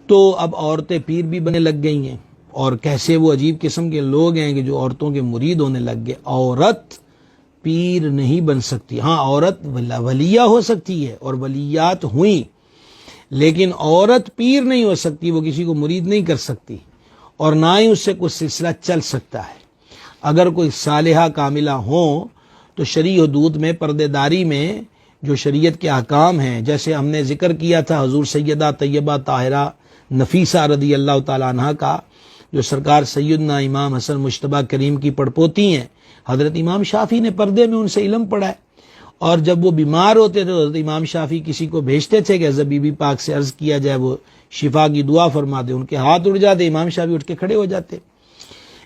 تو اب عورتیں پیر بھی بننے لگ گئی ہیں، اور کیسے وہ عجیب قسم کے لوگ ہیں کہ جو عورتوں کے مرید ہونے لگ گئے۔ عورت پیر نہیں بن سکتی، ہاں عورت ولیہ ہو سکتی ہے اور ولیات ہوئیں، لیکن عورت پیر نہیں ہو سکتی، وہ کسی کو مرید نہیں کر سکتی، اور نہ ہی اس سے کوئی سلسلہ چل سکتا ہے۔ اگر کوئی صالحہ کاملہ ہوں تو شرعی حدود میں، پردے داری میں جو شریعت کے احکام ہیں، جیسے ہم نے ذکر کیا تھا حضور سیدہ طیبہ طاہرہ نفیسہ رضی اللہ تعالیٰ عنہ کا، جو سرکار سیدنا امام حسن مجتبیٰ کریم کی پڑپوتی ہیں، حضرت امام شافعی نے پردے میں ان سے علم پڑھا ہے، اور جب وہ بیمار ہوتے تھے تو حضرت امام شافعی کسی کو بھیجتے تھے کہ حضرت بی بی پاک سے عرض کیا جائے وہ شفا کی دعا فرما دے، ان کے ہاتھ اڑ جاتے، امام شافعی اٹھ کے کھڑے ہو جاتے۔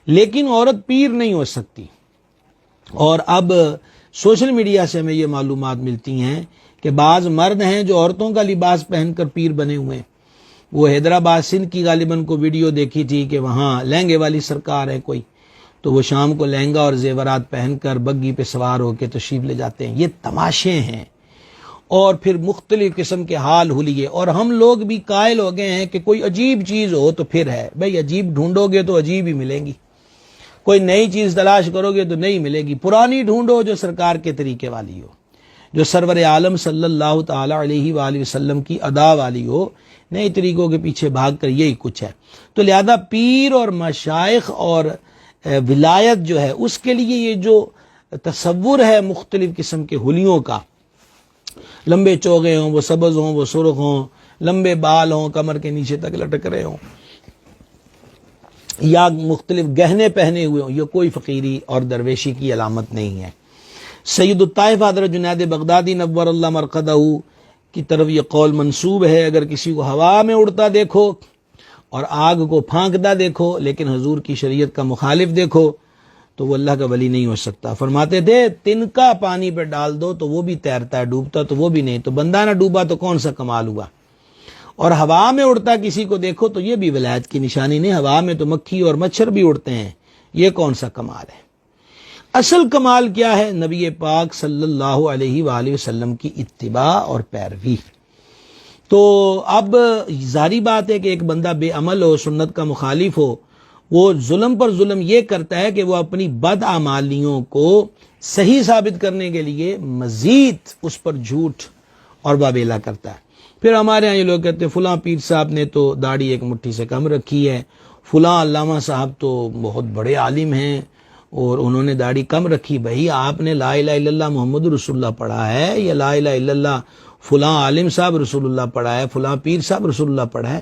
لیکن عورت پیر نہیں ہو سکتی۔ اور اب سوشل میڈیا سے ہمیں یہ معلومات ملتی ہیں کہ بعض مرد ہیں جو عورتوں کا لباس پہن کر پیر بنے ہوئے ہیں۔ وہ حیدرآباد سندھ کی غالباً کو ویڈیو دیکھی تھی کہ وہاں لہنگے والی سرکار ہے کوئی، تو وہ شام کو لہنگا اور زیورات پہن کر بگی پہ سوار ہو کے تشریف لے جاتے ہیں۔ یہ تماشے ہیں، اور پھر مختلف قسم کے حال حلیے، اور ہم لوگ بھی قائل ہو گئے ہیں کہ کوئی عجیب چیز ہو تو پھر ہے۔ بھئی عجیب ڈھونڈو گے تو عجیب ہی ملیں گی، کوئی نئی چیز تلاش کرو گے تو نہیں ملے گی، پرانی ڈھونڈو جو سرکار کے طریقے والی ہو، جو سرور عالم صلی اللہ تعالی علیہ وآلہ وسلم کی ادا والی ہو۔ نئے طریقوں کے پیچھے بھاگ کر یہی کچھ ہے۔ تو لہذا پیر اور مشائخ اور ولایت جو ہے، اس کے لیے یہ جو تصور ہے مختلف قسم کے حلیوں کا، لمبے چوغے ہوں، وہ سبز ہوں، وہ سرخ ہوں، لمبے بال ہوں، کمر کے نیچے تک لٹک رہے ہوں، یا مختلف گہنے پہنے ہوئے ہوں، یہ کوئی فقیری اور درویشی کی علامت نہیں ہے۔ سید الطائف حضرت جنید بغدادی نور اللہ مرقدہ کی طرف یہ قول منسوب ہے، اگر کسی کو ہوا میں اڑتا دیکھو اور آگ کو پھانکتا دیکھو لیکن حضور کی شریعت کا مخالف دیکھو تو وہ اللہ کا ولی نہیں ہو سکتا۔ فرماتے تھے تنکا پانی پہ ڈال دو تو وہ بھی تیرتا ہے، ڈوبتا تو وہ بھی نہیں، تو بندہ نہ ڈوبا تو کون سا کمال ہوا۔ اور ہوا میں اڑتا کسی کو دیکھو تو یہ بھی ولایت کی نشانی نہیں، ہوا میں تو مکھی اور مچھر بھی اڑتے ہیں، یہ کون سا کمال ہے۔ اصل کمال کیا ہے؟ نبی پاک صلی اللہ علیہ وآلہ وسلم کی اتباع اور پیروی۔ تو اب ظاہری بات ہے کہ ایک بندہ بے عمل ہو، سنت کا مخالف ہو، وہ ظلم پر ظلم یہ کرتا ہے کہ وہ اپنی بد اعمالیوں کو صحیح ثابت کرنے کے لیے مزید اس پر جھوٹ اور بابیلا کرتا ہے۔ پھر ہمارے ہاں یہ لوگ کہتے ہیں فلاں پیر صاحب نے تو داڑھی ایک مٹھی سے کم رکھی ہے، فلاں علامہ صاحب تو بہت بڑے عالم ہیں اور انہوں نے داڑھی کم رکھی۔ بھائی آپ نے لا الہ الا اللہ محمد رسول اللہ پڑھا ہے، یا لا الہ الا اللہ فلاں عالم صاحب رسول اللہ پڑھا ہے، فلاں پیر صاحب رسول اللہ پڑھا ہے؟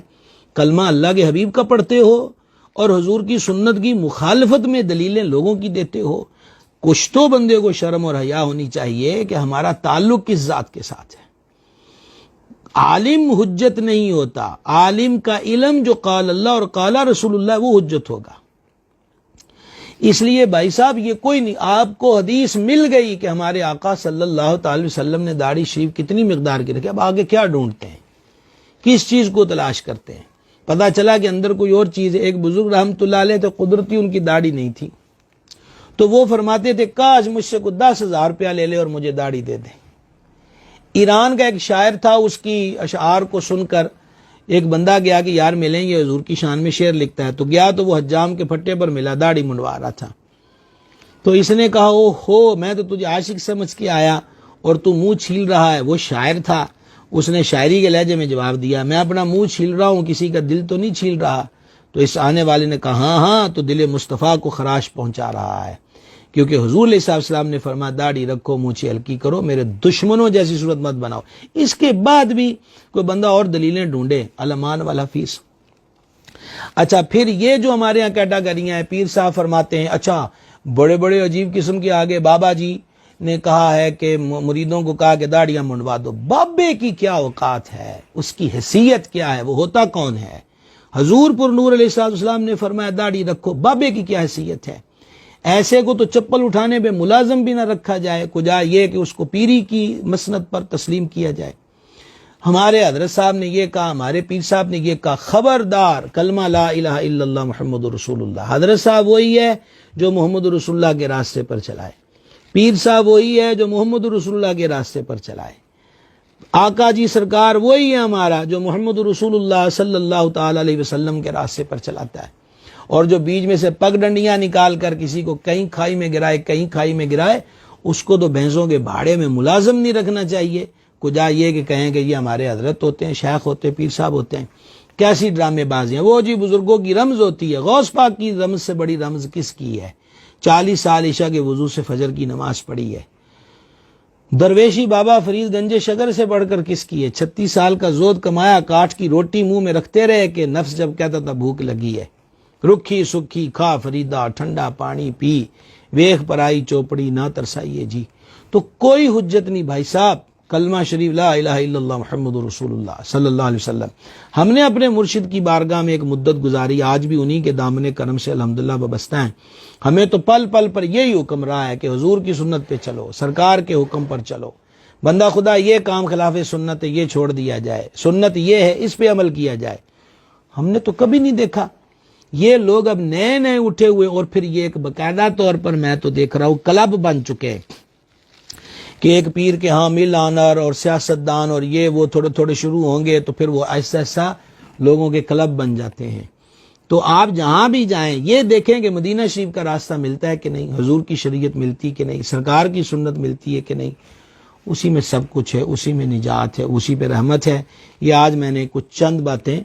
کلمہ اللہ کے حبیب کا پڑھتے ہو اور حضور کی سنت کی مخالفت میں دلیلیں لوگوں کی دیتے ہو۔ کچھ تو بندے کو شرم اور حیا ہونی چاہیے کہ ہمارا تعلق کس ذات کے ساتھ ہے۔ عالم حجت نہیں ہوتا، عالم کا علم جو قال اللہ اور قال رسول اللہ وہ حجت ہوگا۔ اس لیے بھائی صاحب یہ کوئی نہیں، آپ کو حدیث مل گئی کہ ہمارے آقا صلی اللہ تعالی وسلم نے داڑھی شریف کتنی مقدار کی رکھی، اب آگے کیا ڈھونڈتے ہیں، کس چیز کو تلاش کرتے ہیں؟ پتا چلا کہ اندر کوئی اور چیز ہے۔ ایک بزرگ رحمۃ اللہ علیہ تو قدرتی ان کی داڑھی نہیں تھی، تو وہ فرماتے تھے کاش مجھ سے کوئی 10,000 روپیہ لے لے اور مجھے داڑھی دے دے۔ ایران کا ایک شاعر تھا، اس کی اشعار کو سن کر ایک بندہ گیا کہ یار ملیں گے، حضور کی شان میں شعر لکھتا ہے، تو گیا تو وہ حجام کے پھٹے پر ملا، داڑھی منڈوا رہا تھا۔ تو اس نے کہا او ہو، میں تو تجھے عاشق سمجھ کے آیا اور تو منہ چھیل رہا ہے۔ وہ شاعر تھا، اس نے شاعری کے لہجے میں جواب دیا میں اپنا منہ چھیل رہا ہوں، کسی کا دل تو نہیں چھیل رہا۔ تو اس آنے والے نے کہا ہاں ہاں، تو دل مصطفیٰ کو خراش پہنچا رہا ہے، کیونکہ حضور علیہ السلام نے فرمایا داڑھی رکھو، مونچھیں ہلکی کرو، میرے دشمنوں جیسی صورت مت بناؤ۔ اس کے بعد بھی کوئی بندہ اور دلیلیں ڈھونڈے، علمان والا فیس۔ اچھا پھر یہ جو ہمارے یہاں کیٹاگریاں ہیں، پیر صاحب فرماتے ہیں اچھا بڑے بڑے عجیب قسم کے، آگے بابا جی نے کہا ہے کہ مریدوں کو کہا کہ داڑیاں منڈوا دو۔ بابے کی کیا اوقات ہے، اس کی حیثیت کیا ہے، وہ ہوتا کون ہے؟ حضور پر نور علیہ السلام نے فرمایا داڑھی رکھو، بابے کی کیا حیثیت ہے؟ ایسے کو تو چپل اٹھانے پہ ملازم بھی نہ رکھا جائے، کجا یہ کہ اس کو پیری کی مسند پر تسلیم کیا جائے۔ ہمارے حضرت صاحب نے یہ کہا، ہمارے پیر صاحب نے یہ کہا، خبردار کلمہ لا الہ الا اللہ محمد رسول اللہ۔ حضرت صاحب وہی ہے جو محمد رسول اللہ کے راستے پر چلائے، پیر صاحب وہی ہے جو محمد رسول اللہ کے راستے پر چلائے۔ آقا جی سرکار وہی ہے ہمارا جو محمد رسول اللہ صلی اللہ تعالی علیہ وسلم کے راستے پر چلاتا ہے، اور جو بیچ میں سے پگ ڈنڈیاں نکال کر کسی کو کہیں کھائی میں گرائے کہیں کھائی میں گرائے، اس کو تو بھینسوں کے بھاڑے میں ملازم نہیں رکھنا چاہیے، کجا یہ کہ کہیں کہ یہ ہمارے حضرت ہوتے ہیں، شیخ ہوتے ہیں، پیر صاحب ہوتے ہیں۔ کیسی ڈرامے بازیاں، وہ جی بزرگوں کی رمز ہوتی ہے، غوث پاک کی رمز سے بڑی رمز کس کی ہے؟ 40 سال عشاء کے وضو سے فجر کی نماز پڑھی ہے۔ درویشی بابا فرید گنج شگر سے بڑھ کر کس کی ہے؟ 36 سال کا زود کمایا، کاٹ کی روٹی منہ میں رکھتے رہے کہ نفس جب کہتا تھا بھوک لگی ہے، رکھی سکھی کھا فریدا، ٹھنڈا پانی پی، ویخ پرائی چوپڑی نہ ترسائیے جی۔ تو کوئی حجت نہیں بھائی صاحب، کلمہ شریف لا الہ الا اللہ محمد رسول اللہ صلی اللہ علیہ وسلم، ہم نے اپنے مرشد کی بارگاہ میں ایک مدت گزاری، آج بھی انہی کے دامن کرم سے الحمدللہ وابستہ ہیں۔ ہمیں تو پل پل پر یہی حکم رہا ہے کہ حضور کی سنت پہ چلو، سرکار کے حکم پر چلو، بندہ خدا یہ کام خلاف سنت ہے یہ چھوڑ دیا جائے، سنت یہ ہے اس پہ عمل کیا جائے۔ ہم نے تو کبھی نہیں دیکھا، یہ لوگ اب نئے نئے اٹھے ہوئے، اور پھر یہ ایک باقاعدہ طور پر میں تو دیکھ رہا ہوں کلب بن چکے ہیں کہ ایک پیر کے ہاں مل آنر اور سیاستدان اور یہ وہ تھوڑے تھوڑے شروع ہوں گے تو پھر وہ ایسا ایسا لوگوں کے کلب بن جاتے ہیں۔ تو آپ جہاں بھی جائیں یہ دیکھیں کہ مدینہ شریف کا راستہ ملتا ہے کہ نہیں، حضور کی شریعت ملتی کہ نہیں، سرکار کی سنت ملتی ہے کہ نہیں، اسی میں سب کچھ ہے، اسی میں نجات ہے، اسی پہ رحمت ہے۔ یہ آج میں نے کچھ چند باتیں